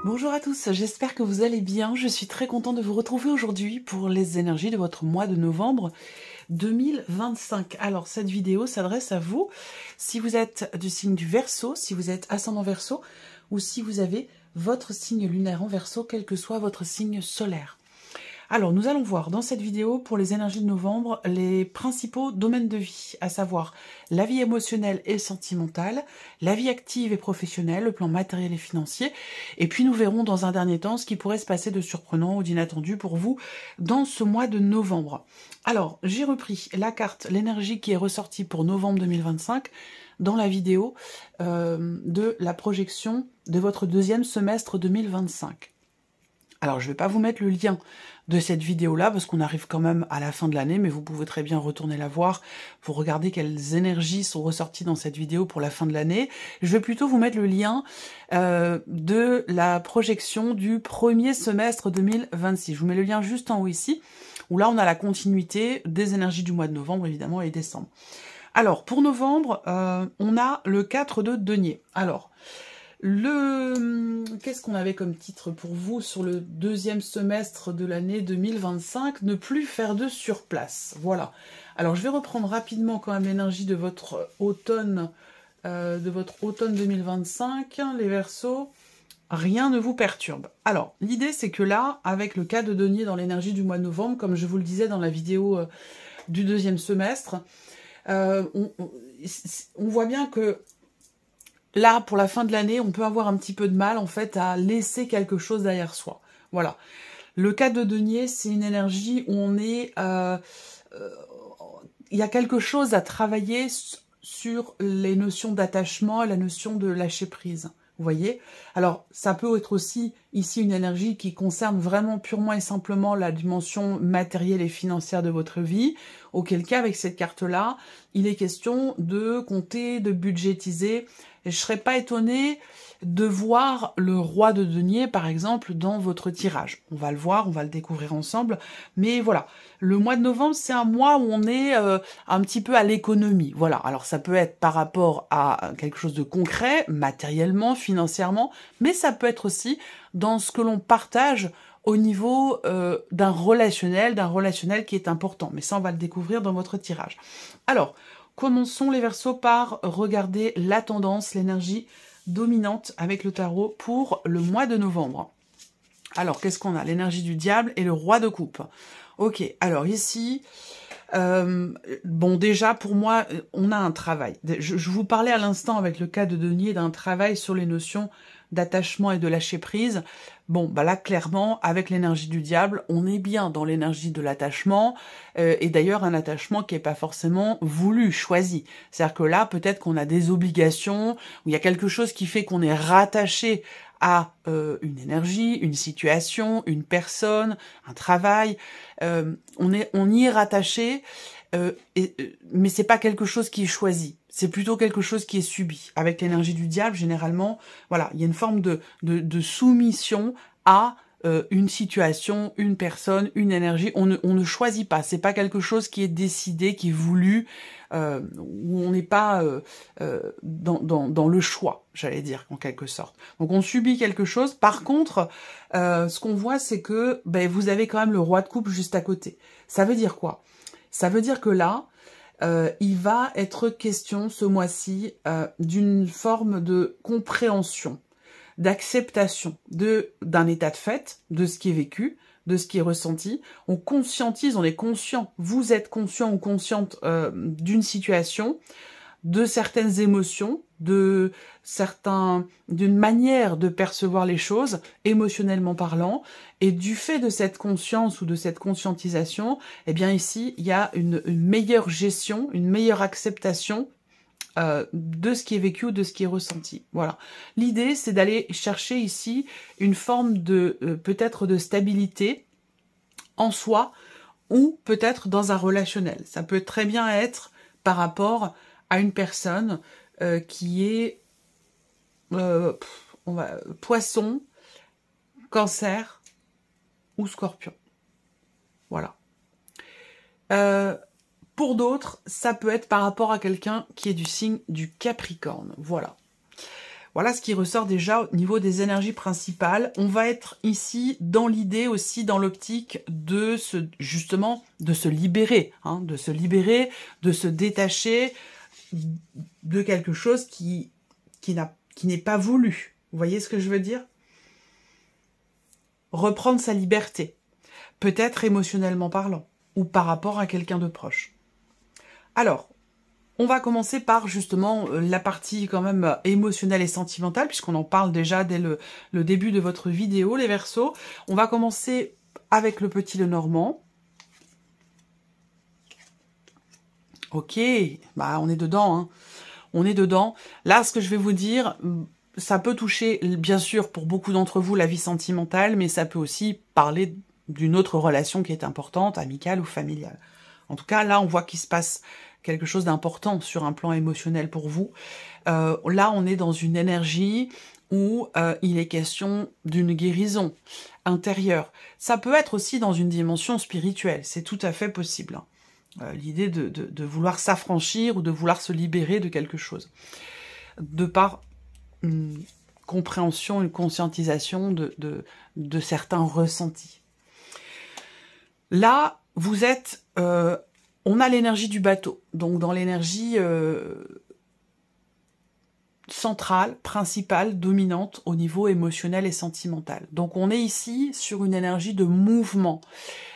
Bonjour à tous, j'espère que vous allez bien. Je suis très contente de vous retrouver aujourd'hui pour les énergies de votre mois de novembre 2025. Alors, cette vidéo s'adresse à vous si vous êtes du signe du Verseau, si vous êtes ascendant Verseau ou si vous avez votre signe lunaire en Verseau, quel que soit votre signe solaire. Alors, nous allons voir dans cette vidéo, pour les énergies de novembre, les principaux domaines de vie, à savoir la vie émotionnelle et sentimentale, la vie active et professionnelle, le plan matériel et financier, et puis nous verrons dans un dernier temps ce qui pourrait se passer de surprenant ou d'inattendu pour vous dans ce mois de novembre. Alors, j'ai repris la carte, l'énergie qui est ressortie pour novembre 2025, dans la vidéo de la projection de votre deuxième semestre 2025. Alors, je ne vais pas vous mettre le lien de cette vidéo-là, parce qu'on arrive quand même à la fin de l'année, mais vous pouvez très bien retourner la voir pour regarder quelles énergies sont ressorties dans cette vidéo pour la fin de l'année. Je vais plutôt vous mettre le lien de la projection du premier semestre 2026. Je vous mets le lien juste en haut ici, où là, on a la continuité des énergies du mois de novembre, évidemment, et décembre. Alors, pour novembre, on a le 4 de denier. Alors, qu'est-ce qu'on avait comme titre pour vous sur le deuxième semestre de l'année 2025? Ne plus faire de surplace. Voilà. Alors, je vais reprendre rapidement quand même l'énergie de votre automne 2025. Les Verseaux, rien ne vous perturbe. Alors, l'idée, c'est que là, avec le cas de denier dans l'énergie du mois de novembre, comme je vous le disais dans la vidéo du deuxième semestre, on voit bien que là, pour la fin de l'année, on peut avoir un petit peu de mal, en fait, à laisser quelque chose derrière soi. Voilà. Le cas de denier, c'est une énergie où on est... il y a quelque chose à travailler sur les notions d'attachement, la notion de lâcher prise. Vous voyez? Alors, ça peut être aussi, ici, une énergie qui concerne vraiment purement et simplement la dimension matérielle et financière de votre vie, auquel cas, avec cette carte-là, il est question de compter, de budgétiser. Et je ne serais pas étonnée de voir le roi de denier, par exemple, dans votre tirage. On va le voir, on va le découvrir ensemble. Mais voilà, le mois de novembre, c'est un mois où on est un petit peu à l'économie. Voilà, alors ça peut être par rapport à quelque chose de concret, matériellement, financièrement, mais ça peut être aussi dans ce que l'on partage au niveau d'un relationnel qui est important. Mais ça, on va le découvrir dans votre tirage. Alors, commençons les Verseaux par regarder la tendance, l'énergie dominante avec le tarot pour le mois de novembre. Alors, qu'est-ce qu'on a? L'énergie du diable et le roi de coupe. Ok, alors ici, bon, déjà, pour moi, on a un travail. Je vous parlais à l'instant avec le cas de denier d'un travail sur les notions d'attachement et de lâcher prise. Bon, bah là, clairement, avec l'énergie du diable, on est bien dans l'énergie de l'attachement, et d'ailleurs un attachement qui n'est pas forcément voulu, choisi. C'est-à-dire que là, peut-être qu'on a des obligations, où il y a quelque chose qui fait qu'on est rattaché à une énergie, une situation, une personne, un travail. On y est rattaché, mais c'est pas quelque chose qui est choisi. C'est plutôt quelque chose qui est subi. Avec l'énergie du diable, généralement, voilà, il y a une forme de soumission à une situation, une personne, une énergie. On ne choisit pas. C'est pas quelque chose qui est décidé, qui est voulu, où on n'est pas dans le choix, j'allais dire, en quelque sorte. Donc on subit quelque chose. Par contre, ce qu'on voit, c'est que vous avez quand même le roi de coupe juste à côté. Ça veut dire quoi? Ça veut dire que là, il va être question ce mois-ci d'une forme de compréhension, d'acceptation d'un état de fait, de ce qui est vécu, de ce qui est ressenti. On conscientise, on est conscient, vous êtes conscient ou consciente d'une situation, de certaines émotions, d'une manière de percevoir les choses, émotionnellement parlant, et du fait de cette conscience ou de cette conscientisation, eh bien ici, il y a une meilleure gestion, une meilleure acceptation de ce qui est vécu ou de ce qui est ressenti. Voilà. L'idée, c'est d'aller chercher ici une forme de peut-être de stabilité en soi ou peut-être dans un relationnel. Ça peut très bien être par rapport à une personne qui est Poisson, Cancer ou Scorpion. Voilà. Pour d'autres, ça peut être par rapport à quelqu'un qui est du signe du Capricorne. Voilà. Voilà ce qui ressort déjà au niveau des énergies principales. On va être ici dans l'idée aussi, dans l'optique de justement, de se libérer, hein, de se libérer, de se détacher de quelque chose qui n'est pas voulu. Vous voyez ce que je veux dire? Reprendre sa liberté, peut-être émotionnellement parlant, ou par rapport à quelqu'un de proche. Alors, on va commencer par justement la partie quand même émotionnelle et sentimentale, puisqu'on en parle déjà dès le début de votre vidéo, les Verseaux. On va commencer avec le petit Lenormand. Ok, bah on est dedans, hein. On est dedans. Là, ce que je vais vous dire, ça peut toucher, bien sûr, pour beaucoup d'entre vous, la vie sentimentale, mais ça peut aussi parler d'une autre relation qui est importante, amicale ou familiale. En tout cas, là, on voit qu'il se passe quelque chose d'important sur un plan émotionnel pour vous. Là, on est dans une énergie où il est question d'une guérison intérieure. Ça peut être aussi dans une dimension spirituelle, c'est tout à fait possible. L'idée de vouloir s'affranchir ou de vouloir se libérer de quelque chose. De par une compréhension, une conscientisation de certains ressentis. Là, vous êtes... on a l'énergie du bateau, donc dans l'énergie centrale, principale, dominante au niveau émotionnel et sentimental. Donc on est ici sur une énergie de mouvement,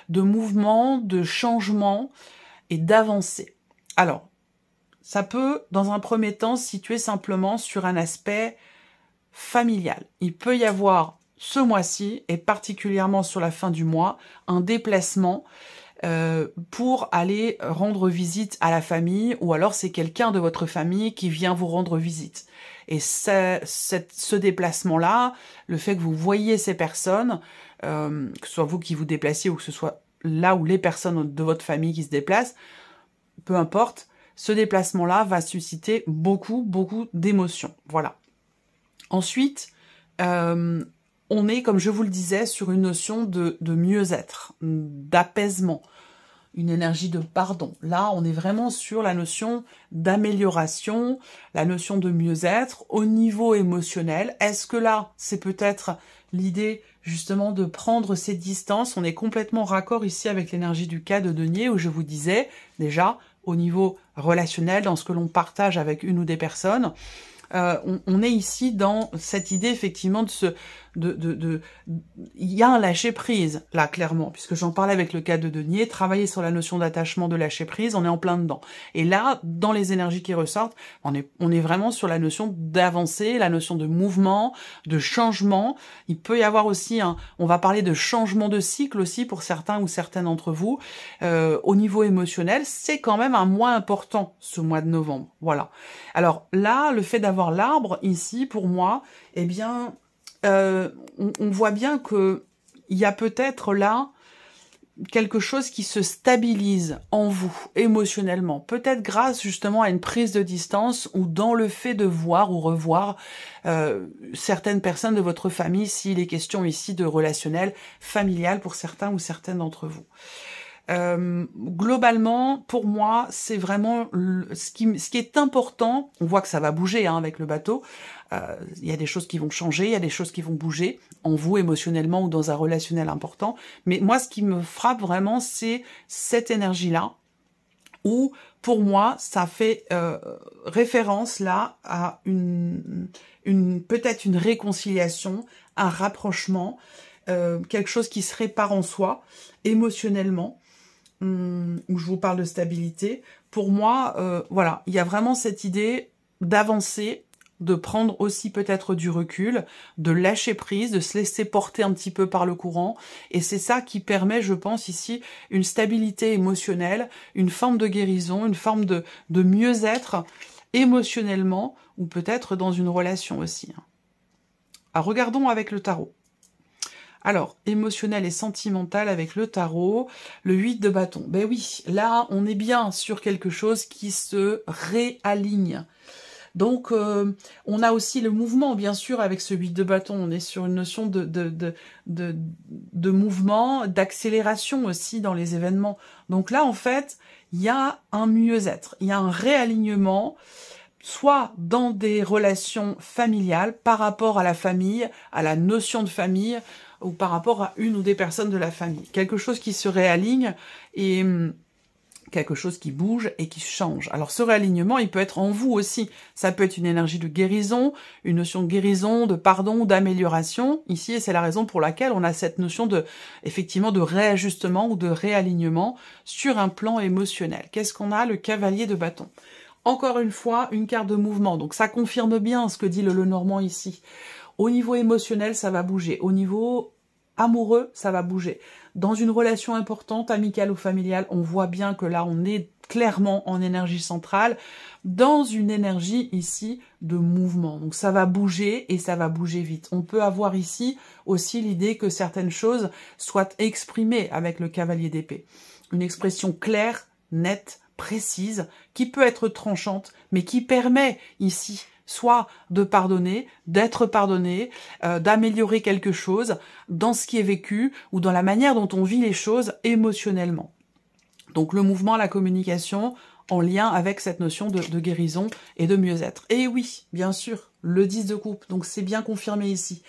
de changement et d'avancée. Alors, ça peut, dans un premier temps, se situer simplement sur un aspect familial. Il peut y avoir, ce mois-ci, et particulièrement sur la fin du mois, un déplacement pour aller rendre visite à la famille, ou alors c'est quelqu'un de votre famille qui vient vous rendre visite. Et ce déplacement-là, le fait que vous voyez ces personnes, que ce soit vous qui vous déplaciez ou que ce soit là où les personnes de votre famille qui se déplacent, peu importe, ce déplacement-là va susciter beaucoup d'émotions. Voilà. Ensuite, on est, comme je vous le disais, sur une notion de mieux-être, d'apaisement, une énergie de pardon. Là, on est vraiment sur la notion d'amélioration, la notion de mieux-être au niveau émotionnel. Est-ce que là, c'est peut-être l'idée justement de prendre ces distances? On est complètement raccord ici avec l'énergie du cas de Denier, où je vous disais déjà au niveau relationnel, dans ce que l'on partage avec une ou des personnes, on est ici dans cette idée effectivement il y a un lâcher prise là clairement, puisque j'en parlais avec le cas de Denier, travailler sur la notion d'attachement, de lâcher prise, on est en plein dedans. Et là, dans les énergies qui ressortent, on est vraiment sur la notion d'avancer, la notion de mouvement, de changement. Il peut y avoir aussi on va parler de changement de cycle aussi pour certains ou certaines d'entre vous. Au niveau émotionnel, c'est quand même un mois important ce mois de novembre. Voilà. Alors là, le fait d'avoir l'arbre ici, pour moi, eh bien, on voit bien que il y a peut-être là quelque chose qui se stabilise en vous émotionnellement, peut-être grâce justement à une prise de distance ou dans le fait de voir ou revoir certaines personnes de votre famille, s'il est question ici de relationnel familial pour certains ou certaines d'entre vous. Globalement, pour moi, c'est vraiment ce qui est important. On voit que ça va bouger avec le bateau. Il y a des choses qui vont changer, il y a des choses qui vont bouger en vous émotionnellement ou dans un relationnel important. Mais moi, ce qui me frappe vraiment, c'est cette énergie-là, où pour moi, ça fait référence là à peut-être une réconciliation, un rapprochement, quelque chose qui se répare en soi émotionnellement. Où je vous parle de stabilité, pour moi, voilà, il y a vraiment cette idée d'avancer, de prendre aussi peut-être du recul, de lâcher prise, de se laisser porter un petit peu par le courant, et c'est ça qui permet, je pense ici, une stabilité émotionnelle, une forme de guérison, une forme de mieux-être émotionnellement, ou peut-être dans une relation aussi. Alors, regardons avec le tarot. Alors, émotionnel et sentimental avec le tarot, le 8 de bâton. Ben oui, là, on est bien sur quelque chose qui se réaligne. Donc, on a aussi le mouvement, bien sûr, avec ce 8 de bâton. On est sur une notion de mouvement, d'accélération aussi dans les événements. Donc là, en fait, il y a un mieux-être, il y a un réalignement soit dans des relations familiales par rapport à la famille, à la notion de famille, ou par rapport à une ou des personnes de la famille. Quelque chose qui se réaligne et quelque chose qui bouge et qui change. Alors ce réalignement, il peut être en vous aussi. Ça peut être une énergie de guérison, une notion de guérison, de pardon, d'amélioration. Ici, et c'est la raison pour laquelle on a cette notion de, effectivement, de réajustement ou de réalignement sur un plan émotionnel. Qu'est-ce qu'on a? Le cavalier de bâton. Encore une fois, une carte de mouvement. Donc ça confirme bien ce que dit le Lenormand ici. Au niveau émotionnel, ça va bouger. Au niveau amoureux, ça va bouger. Dans une relation importante, amicale ou familiale, on voit bien que là, on est clairement en énergie centrale, dans une énergie ici de mouvement. Donc ça va bouger et ça va bouger vite. On peut avoir ici aussi l'idée que certaines choses soient exprimées avec le cavalier d'épée. Une expression claire, nette, précise, qui peut être tranchante, mais qui permet ici soit de pardonner, d'être pardonné, d'améliorer quelque chose dans ce qui est vécu ou dans la manière dont on vit les choses émotionnellement. Donc le mouvement, la communication en lien avec cette notion de guérison et de mieux-être. Et oui, bien sûr, le 10 de coupe, donc c'est bien confirmé ici.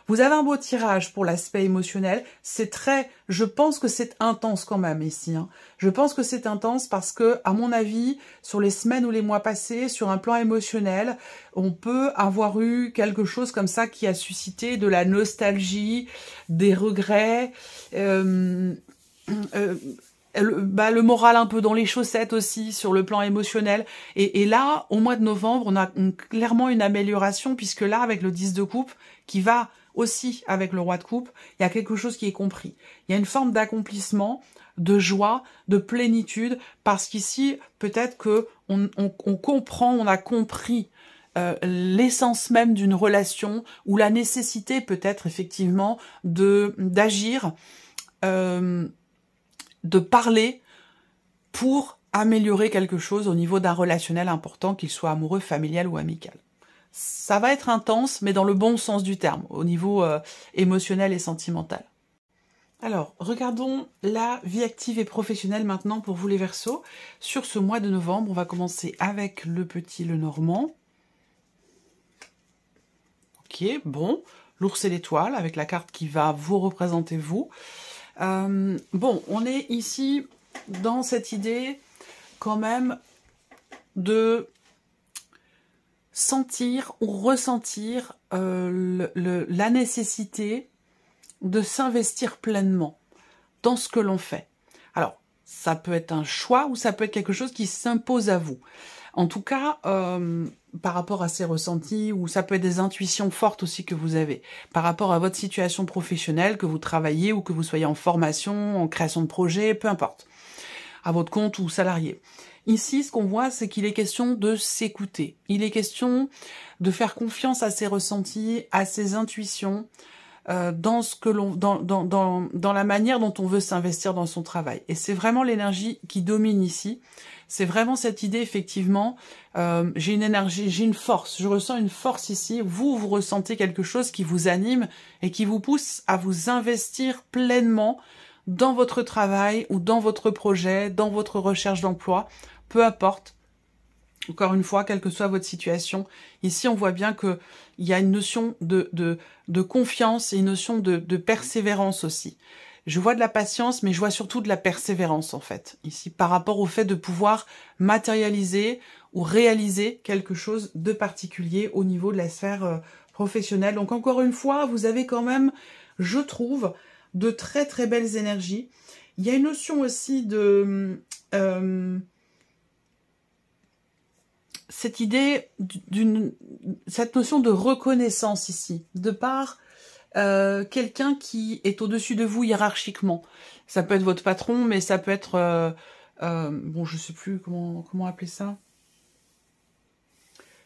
Vous avez un beau tirage pour l'aspect émotionnel. C'est très, je pense que c'est intense quand même ici. Hein. Je pense que c'est intense parce que, à mon avis, sur les semaines ou les mois passés, sur un plan émotionnel, on peut avoir eu quelque chose comme ça qui a suscité de la nostalgie, des regrets, le moral un peu dans les chaussettes aussi, sur le plan émotionnel. Et là, au mois de novembre, on a clairement une amélioration, puisque là, avec le 10 de coupe, qui va aussi avec le roi de coupe, il y a quelque chose qui est compris. Il y a une forme d'accomplissement, de joie, de plénitude, parce qu'ici, peut-être que on comprend, on a compris l'essence même d'une relation, ou la nécessité peut-être effectivement d'agir, de parler pour améliorer quelque chose au niveau d'un relationnel important, qu'il soit amoureux, familial ou amical. Ça va être intense, mais dans le bon sens du terme, au niveau émotionnel et sentimental. Alors, regardons la vie active et professionnelle maintenant pour vous les Verseaux. Sur ce mois de novembre, on va commencer avec le petit Lenormand. Ok, bon. L'ours et l'étoile, avec la carte qui va vous représenter vous. Bon, on est ici dans cette idée quand même de sentir ou ressentir la nécessité de s'investir pleinement dans ce que l'on fait. Alors, ça peut être un choix ou ça peut être quelque chose qui s'impose à vous. En tout cas, par rapport à ces ressentis, ou ça peut être des intuitions fortes aussi que vous avez, par rapport à votre situation professionnelle, que vous travaillez ou que vous soyez en formation, en création de projet, peu importe, à votre compte ou salarié. Ici, ce qu'on voit, c'est qu'il est question de s'écouter. Il est question de faire confiance à ses ressentis, à ses intuitions, dans ce que l'on, dans la manière dont on veut s'investir dans son travail. Et c'est vraiment l'énergie qui domine ici. C'est vraiment cette idée, effectivement, j'ai une énergie, j'ai une force, je ressens une force ici. Vous ressentez quelque chose qui vous anime et qui vous pousse à vous investir pleinement dans votre travail ou dans votre projet, dans votre recherche d'emploi, peu importe. Encore une fois, quelle que soit votre situation, ici on voit bien qu'il y a une notion de confiance et une notion de persévérance aussi. Je vois de la patience, mais je vois surtout de la persévérance en fait, ici, par rapport au fait de pouvoir matérialiser ou réaliser quelque chose de particulier au niveau de la sphère professionnelle. Donc encore une fois, vous avez quand même, je trouve, de très très belles énergies. Il y a une notion aussi de cette idée cette notion de reconnaissance ici, de par quelqu'un qui est au-dessus de vous hiérarchiquement. Ça peut être votre patron, mais ça peut être bon, je sais plus comment appeler ça.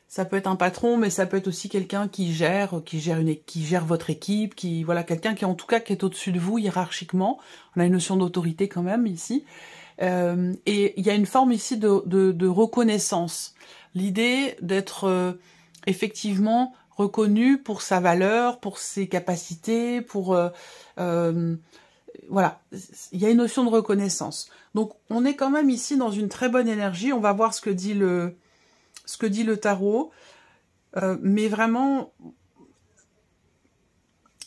Ça peut être un patron, mais ça peut être aussi quelqu'un qui gère votre équipe, voilà, quelqu'un qui en tout cas qui est au-dessus de vous hiérarchiquement. On a une notion d'autorité quand même ici. Et il y a une forme ici de reconnaissance. L'idée d'être effectivement reconnu pour sa valeur, pour ses capacités, pour voilà, il y a une notion de reconnaissance. Donc on est quand même ici dans une très bonne énergie. On va voir ce que dit ce que dit le tarot, mais vraiment,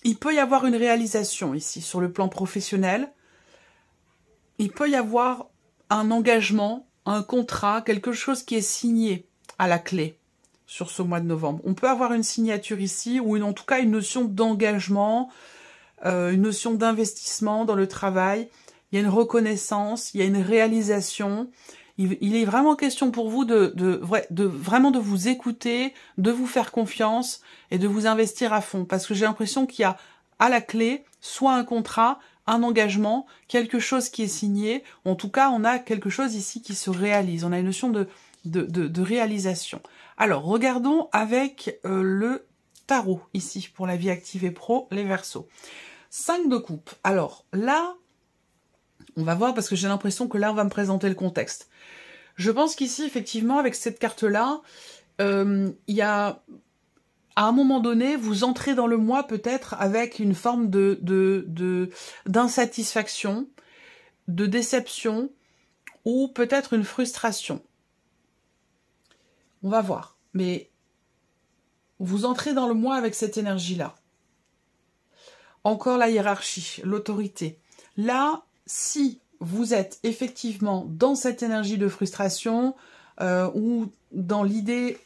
il peut y avoir une réalisation ici sur le plan professionnel. Il peut y avoir un engagement, un contrat, quelque chose qui est signé à la clé sur ce mois de novembre. On peut avoir une signature ici, ou en tout cas une notion d'engagement, une notion d'investissement dans le travail. Il y a une reconnaissance, il y a une réalisation. Il est vraiment question pour vous vraiment de vous écouter, de vous faire confiance et de vous investir à fond. Parce que j'ai l'impression qu'il y a à la clé soit un contrat, un engagement, quelque chose qui est signé. En tout cas, on a quelque chose ici qui se réalise. On a une notion de réalisation. Alors, regardons avec le tarot ici pour la vie active et pro, les Verseaux. 5 de coupe. Alors là, on va voir parce que j'ai l'impression que là, on va me présenter le contexte. Je pense qu'ici, effectivement, avec cette carte-là, il y a, à un moment donné, vous entrez dans le mois peut-être avec une forme d'insatisfaction, de déception ou peut-être une frustration. On va voir. Mais vous entrez dans le mois avec cette énergie-là. Encore la hiérarchie, l'autorité. Là, si vous êtes effectivement dans cette énergie de frustration ou dans l'idée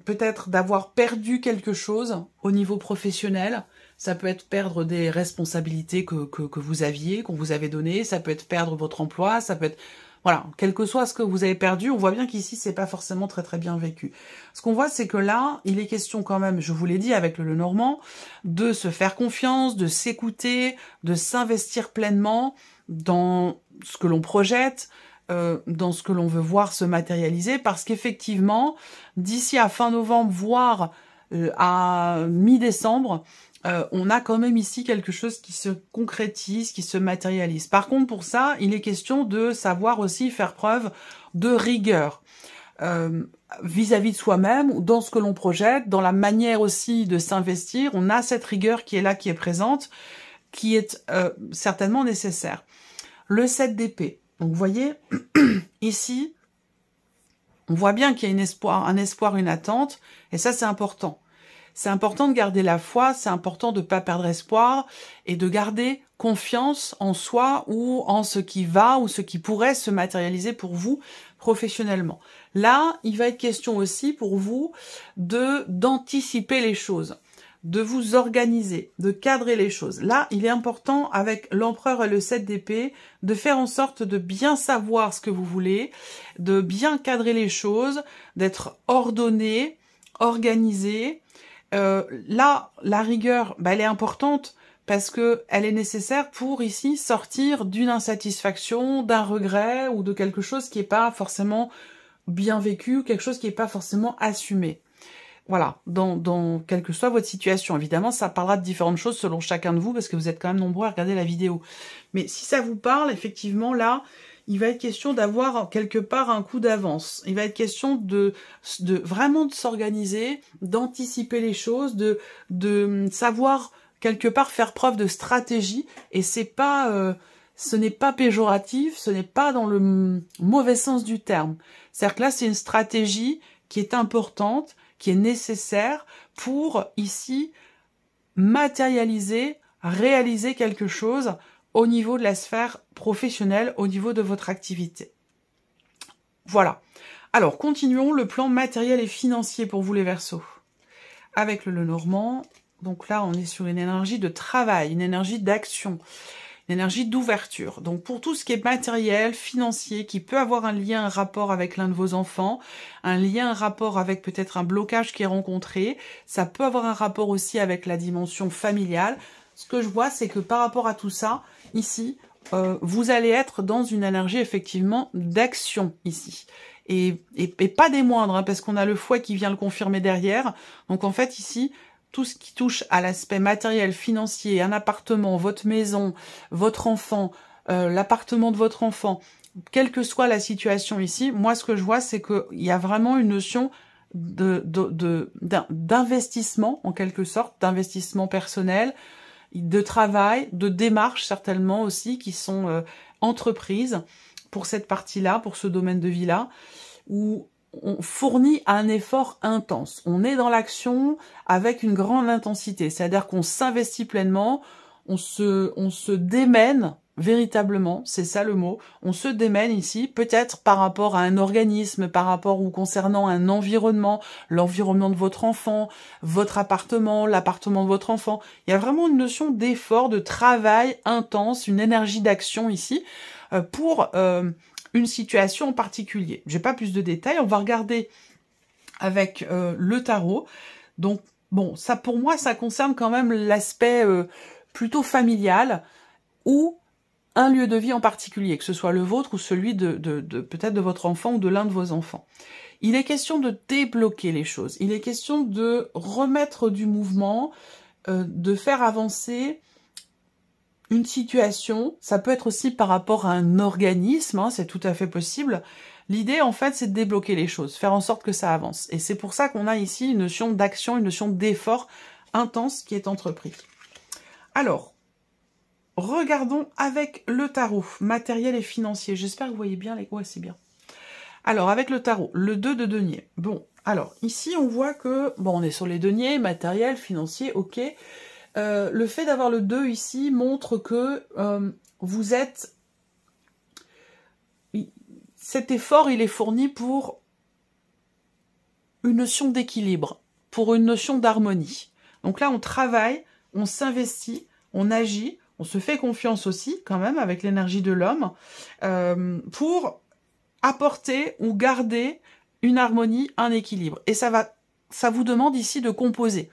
peut-être d'avoir perdu quelque chose au niveau professionnel, ça peut être perdre des responsabilités que vous aviez, qu'on vous avait données, ça peut être perdre votre emploi, ça peut être... Voilà, quel que soit ce que vous avez perdu, on voit bien qu'ici, c'est pas forcément très très bien vécu. Ce qu'on voit, c'est que là, il est question quand même, je vous l'ai dit avec le Lenormand, de se faire confiance, de s'écouter, de s'investir pleinement dans ce que l'on projette, dans ce que l'on veut voir se matérialiser, parce qu'effectivement, d'ici à fin novembre, voire à mi-décembre, on a quand même ici quelque chose qui se concrétise, qui se matérialise. Par contre, pour ça, il est question de savoir aussi faire preuve de rigueur vis-à-vis de soi-même, ou dans ce que l'on projette, dans la manière aussi de s'investir. On a cette rigueur qui est là, qui est présente, qui est certainement nécessaire. Le 7 d'épée. Donc, vous voyez, ici, on voit bien qu'il y a un espoir, une attente, et ça, c'est important. C'est important de garder la foi, c'est important de ne pas perdre espoir et de garder confiance en soi ou en ce qui va ou ce qui pourrait se matérialiser pour vous professionnellement. Là, il va être question aussi pour vous d'anticiper les choses, de vous organiser, de cadrer les choses. Là, il est important avec l'empereur et le 7 d'épée de faire en sorte de bien savoir ce que vous voulez, de bien cadrer les choses, d'être ordonné, organisé. Là, la rigueur, elle est importante parce que elle est nécessaire pour ici sortir d'une insatisfaction, d'un regret ou de quelque chose qui n'est pas forcément bien vécu, quelque chose qui n'est pas forcément assumé. Voilà, dans quelle que soit votre situation. Évidemment, ça parlera de différentes choses selon chacun de vous parce que vous êtes quand même nombreux à regarder la vidéo. Mais si ça vous parle, effectivement, là, il va être question d'avoir quelque part un coup d'avance. Il va être question de vraiment de s'organiser, d'anticiper les choses, de savoir quelque part faire preuve de stratégie. Et c'est pas, ce n'est pas péjoratif, ce n'est pas dans le mauvais sens du terme. C'est-à-dire que là, c'est une stratégie qui est importante, qui est nécessaire pour ici matérialiser, réaliser quelque chose au niveau de la sphère professionnelle, au niveau de votre activité. Voilà. Alors, continuons le plan matériel et financier pour vous les Verseaux. Avec le Lenormand, donc là, on est sur une énergie de travail, une énergie d'action, une énergie d'ouverture. Donc, pour tout ce qui est matériel, financier, qui peut avoir un lien, un rapport avec l'un de vos enfants, un lien, un rapport avec peut-être un blocage qui est rencontré, ça peut avoir un rapport aussi avec la dimension familiale. Ce que je vois, c'est que par rapport à tout ça, ici, vous allez être dans une énergie effectivement d'action ici. Et pas des moindres, hein, parce qu'on a le fouet qui vient le confirmer derrière. Donc en fait ici, tout ce qui touche à l'aspect matériel, financier, un appartement, votre maison, votre enfant, l'appartement de votre enfant, quelle que soit la situation ici, moi ce que je vois, c'est qu'il y a vraiment une notion d'investissement, en quelque sorte, d'investissement personnel, de travail, de démarches certainement aussi qui sont entreprises pour cette partie-là, pour ce domaine de vie-là, où on fournit un effort intense. On est dans l'action avec une grande intensité. C'est-à-dire qu'on s'investit pleinement, on se démène véritablement, c'est ça le mot. On se démène ici, peut-être par rapport à un organisme, par rapport ou concernant un environnement, l'environnement de votre enfant, votre appartement, l'appartement de votre enfant. Il y a vraiment une notion d'effort, de travail intense, une énergie d'action ici pour une situation en particulier. J'ai pas plus de détails, on va regarder avec le tarot. Donc bon, ça pour moi, ça concerne quand même l'aspect plutôt familial ou un lieu de vie en particulier, que ce soit le vôtre ou celui de peut-être de votre enfant ou de l'un de vos enfants. Il est question de débloquer les choses, il est question de remettre du mouvement, de faire avancer une situation. Ça peut être aussi par rapport à un organisme, hein, c'est tout à fait possible. L'idée, en fait, c'est de débloquer les choses, faire en sorte que ça avance. Et c'est pour ça qu'on a ici une notion d'action, une notion d'effort intense qui est entrepris. Alors, regardons avec le tarot, matériel et financier. J'espère que vous voyez bien les... Ouais, c'est bien. Alors, avec le tarot, le 2 de denier. Bon, alors, ici, on voit que... Bon, on est sur les deniers, matériel, financier, ok. Le fait d'avoir le 2 ici montre que vous êtes... Cet effort, il est fourni pour une notion d'équilibre, pour une notion d'harmonie. Donc là, on travaille, on s'investit, on agit, on se fait confiance aussi, quand même, avec l'énergie de l'homme, pour apporter ou garder une harmonie, un équilibre. Et ça vous demande ici de composer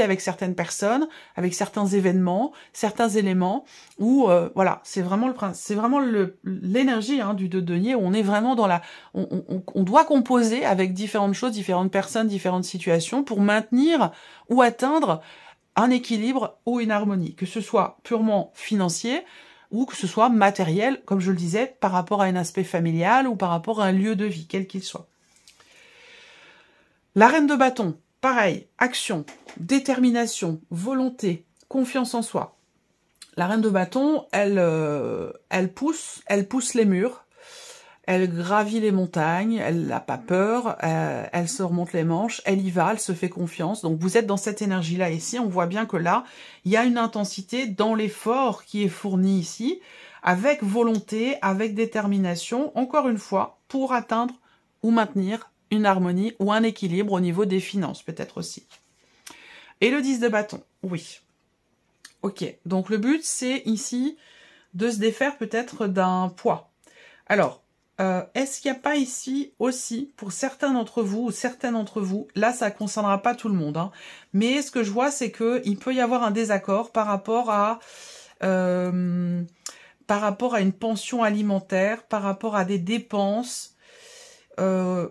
avec certaines personnes, avec certains événements, certains éléments, où voilà, c'est vraiment l'énergie hein, du 2 de denier, où on est vraiment dans la... On doit composer avec différentes choses, différentes personnes, différentes situations, pour maintenir ou atteindre un équilibre ou une harmonie, que ce soit purement financier ou que ce soit matériel, comme je le disais, par rapport à un aspect familial ou par rapport à un lieu de vie, quel qu'il soit. La reine de bâton, pareil, action, détermination, volonté, confiance en soi. La reine de bâton, elle pousse les murs, elle gravit les montagnes, elle n'a pas peur, elle se remonte les manches, elle y va, elle se fait confiance. Donc vous êtes dans cette énergie-là ici, on voit bien que là, il y a une intensité dans l'effort qui est fourni ici, avec volonté, avec détermination, encore une fois, pour atteindre ou maintenir une harmonie ou un équilibre au niveau des finances, peut-être aussi. Et le 10 de bâton, oui. Ok, donc le but, c'est ici de se défaire peut-être d'un poids. Alors, est-ce qu'il n'y a pas ici aussi, pour certains d'entre vous, ou certaines d'entre vous, là ça ne concernera pas tout le monde, hein, mais ce que je vois c'est qu'il peut y avoir un désaccord par rapport à une pension alimentaire, par rapport à des dépenses. Là,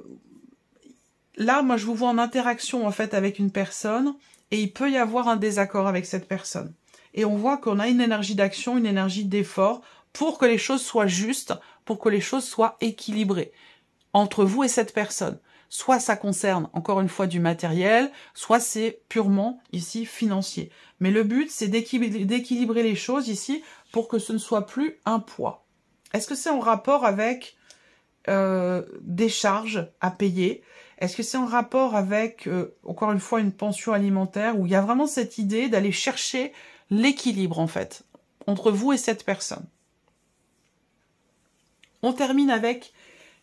moi je vous vois en interaction en fait avec une personne, et il peut y avoir un désaccord avec cette personne. Et on voit qu'on a une énergie d'action, une énergie d'effort, pour que les choses soient justes, pour que les choses soient équilibrées entre vous et cette personne. Soit ça concerne, encore une fois, du matériel, soit c'est purement, ici, financier. Mais le but, c'est d'équilibrer les choses, ici, pour que ce ne soit plus un poids. Est-ce que c'est en rapport avec des charges à payer? Est-ce que c'est en rapport avec, encore une fois, une pension alimentaire, où il y a vraiment cette idée d'aller chercher l'équilibre, en fait, entre vous et cette personne? On termine avec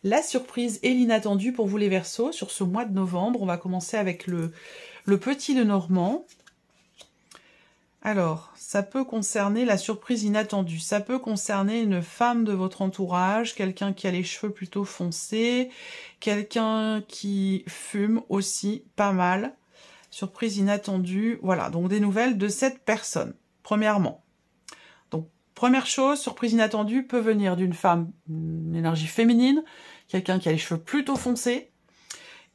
la surprise et l'inattendu pour vous les Verseaux sur ce mois de novembre. On va commencer avec le petit Lenormand. Alors, ça peut concerner la surprise inattendue. Ça peut concerner une femme de votre entourage, quelqu'un qui a les cheveux plutôt foncés, quelqu'un qui fume aussi pas mal. Surprise inattendue. Voilà, donc des nouvelles de cette personne, premièrement. Première chose, surprise inattendue peut venir d'une femme, une énergie féminine, quelqu'un qui a les cheveux plutôt foncés,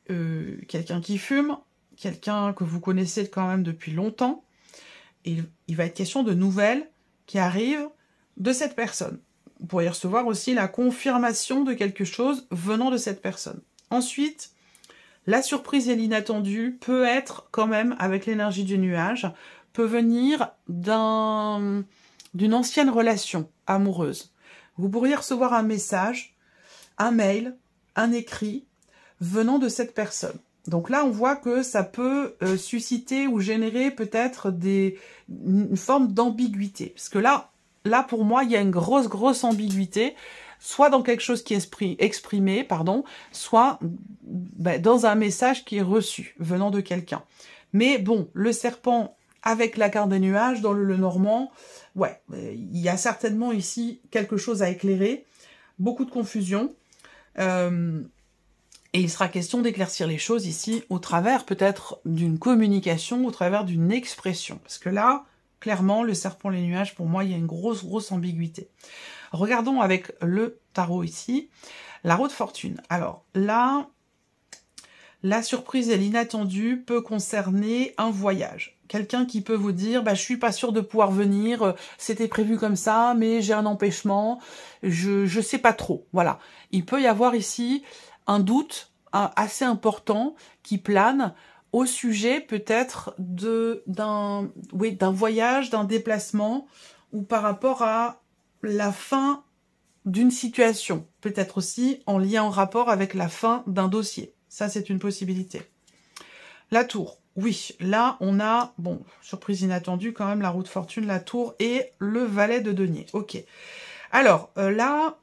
quelqu'un qui fume, quelqu'un que vous connaissez quand même depuis longtemps. Et il va être question de nouvelles qui arrivent de cette personne. Vous pourriez recevoir aussi la confirmation de quelque chose venant de cette personne. Ensuite, la surprise et l'inattendu peut être quand même, avec l'énergie du nuage, peut venir d'une ancienne relation amoureuse. Vous pourriez recevoir un message, un mail, un écrit, venant de cette personne. Donc là, on voit que ça peut susciter ou générer peut-être une forme d'ambiguïté. Parce que là, pour moi, il y a une grosse ambiguïté, soit dans quelque chose qui est exprimé, soit dans un message qui est reçu, venant de quelqu'un. Mais bon, le serpent avec la carte des nuages, dans le Lenormand, ouais, il y a certainement ici quelque chose à éclairer, beaucoup de confusion. Et il sera question d'éclaircir les choses ici au travers peut-être d'une communication, au travers d'une expression. Parce que là, clairement, le serpent, les nuages, pour moi, il y a une grosse ambiguïté. Regardons avec le tarot ici, la roue de fortune. Alors là, la surprise et l'inattendu peut concerner un voyage. Quelqu'un qui peut vous dire, je suis pas sûr de pouvoir venir, c'était prévu comme ça, mais j'ai un empêchement, je sais pas trop. Voilà. Il peut y avoir ici un doute assez important qui plane au sujet peut-être d'un voyage, d'un déplacement, ou par rapport à la fin d'une situation, peut-être aussi en lien, en rapport avec la fin d'un dossier. Ça, c'est une possibilité. La tour, oui, là, on a, bon, surprise inattendue quand même, la roue de fortune, la tour et le valet de denier. Ok. Alors, là...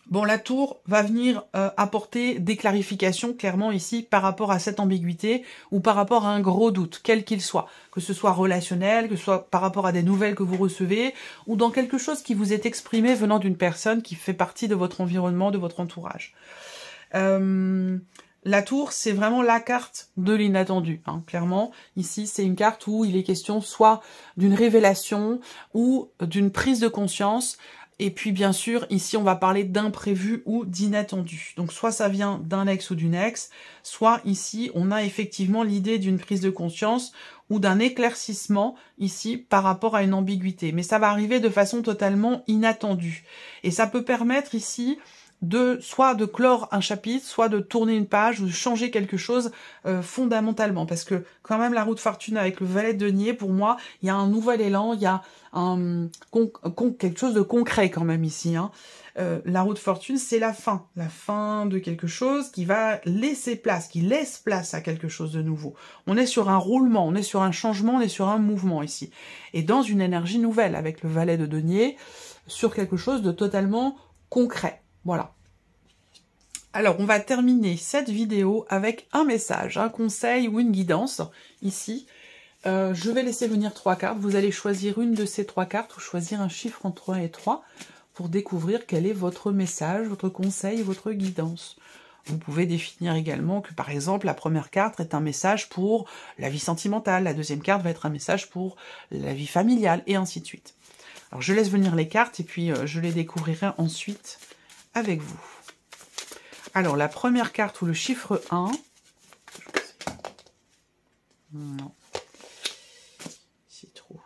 Bon, la tour va venir apporter des clarifications, clairement, ici, par rapport à cette ambiguïté ou par rapport à un gros doute, quel qu'il soit. Que ce soit relationnel, que ce soit par rapport à des nouvelles que vous recevez, ou dans quelque chose qui vous est exprimé venant d'une personne qui fait partie de votre environnement, de votre entourage. La tour, c'est vraiment la carte de l'inattendu, clairement. Ici, c'est une carte où il est question soit d'une révélation ou d'une prise de conscience. Et puis, bien sûr, ici, on va parler d'imprévu ou d'inattendu. Donc, soit ça vient d'un ex ou d'une ex, soit ici, on a effectivement l'idée d'une prise de conscience ou d'un éclaircissement, ici, par rapport à une ambiguïté. Mais ça va arriver de façon totalement inattendue. Et ça peut permettre ici soit de clore un chapitre, soit de tourner une page, ou de changer quelque chose fondamentalement. Parce que quand même, la roue de fortune avec le valet de denier, pour moi, il y a un nouvel élan, il y a quelque chose de concret quand même ici. La roue de fortune, c'est la fin de quelque chose qui va laisser place, qui laisse place à quelque chose de nouveau. On est sur un roulement, on est sur un changement, on est sur un mouvement ici. Et dans une énergie nouvelle, avec le valet de denier, sur quelque chose de totalement concret. Voilà. Alors, on va terminer cette vidéo avec un message, un conseil ou une guidance, ici. Je vais laisser venir 3 cartes. Vous allez choisir une de ces 3 cartes ou choisir un chiffre entre 1 et 3 pour découvrir quel est votre message, votre conseil, votre guidance. Vous pouvez définir également que, par exemple, la première carte est un message pour la vie sentimentale, la deuxième carte va être un message pour la vie familiale, et ainsi de suite. Alors, je laisse venir les cartes et puis je les découvrirai ensuite avec vous. Alors, la première carte ou le chiffre 1. Non. C'est trop.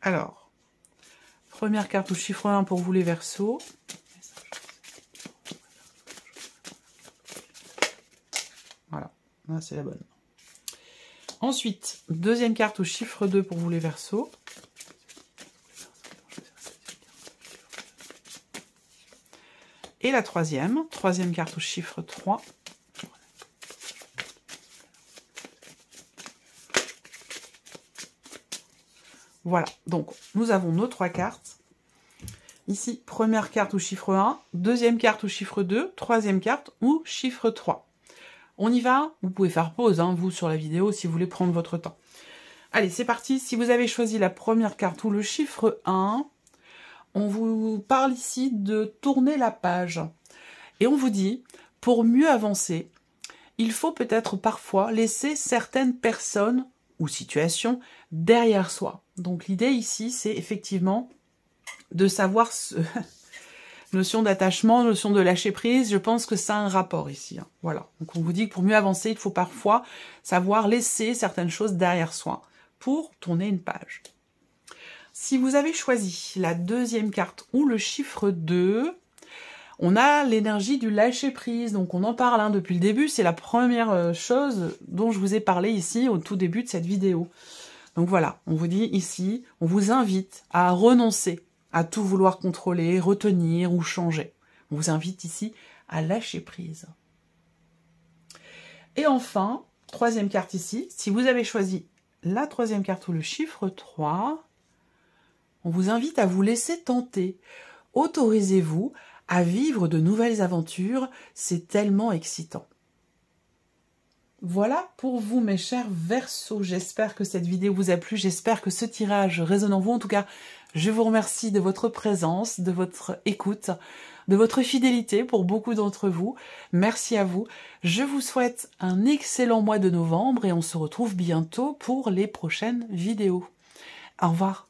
Alors, première carte ou chiffre 1 pour vous les Verseaux. Voilà, là c'est la bonne. Ensuite, deuxième carte ou chiffre 2 pour vous les Verseaux. Et la troisième carte au chiffre 3. Voilà, donc nous avons nos 3 cartes. Ici, première carte au chiffre 1, deuxième carte au chiffre 2, troisième carte ou chiffre 3. On y va? Vous pouvez faire pause, vous, sur la vidéo, si vous voulez prendre votre temps. Allez, c'est parti. Si vous avez choisi la première carte ou le chiffre 1, on vous parle ici de tourner la page. Et on vous dit, pour mieux avancer, il faut peut-être parfois laisser certaines personnes ou situations derrière soi. Donc l'idée ici, c'est effectivement de savoir notion d'attachement, notion de lâcher prise, je pense que ça a un rapport ici. Voilà. Donc on vous dit que pour mieux avancer, il faut parfois savoir laisser certaines choses derrière soi pour tourner une page. Si vous avez choisi la deuxième carte ou le chiffre 2, on a l'énergie du lâcher prise. Donc on en parle depuis le début, c'est la première chose dont je vous ai parlé ici au tout début de cette vidéo. Donc voilà, on vous dit ici, on vous invite à renoncer à tout vouloir contrôler, retenir ou changer. On vous invite ici à lâcher prise. Et enfin, troisième carte ici, si vous avez choisi la troisième carte ou le chiffre 3, on vous invite à vous laisser tenter. Autorisez-vous à vivre de nouvelles aventures, c'est tellement excitant. Voilà pour vous mes chers Verseaux, j'espère que cette vidéo vous a plu, j'espère que ce tirage résonne en vous. En tout cas, je vous remercie de votre présence, de votre écoute, de votre fidélité pour beaucoup d'entre vous. Merci à vous. Je vous souhaite un excellent mois de novembre et on se retrouve bientôt pour les prochaines vidéos. Au revoir.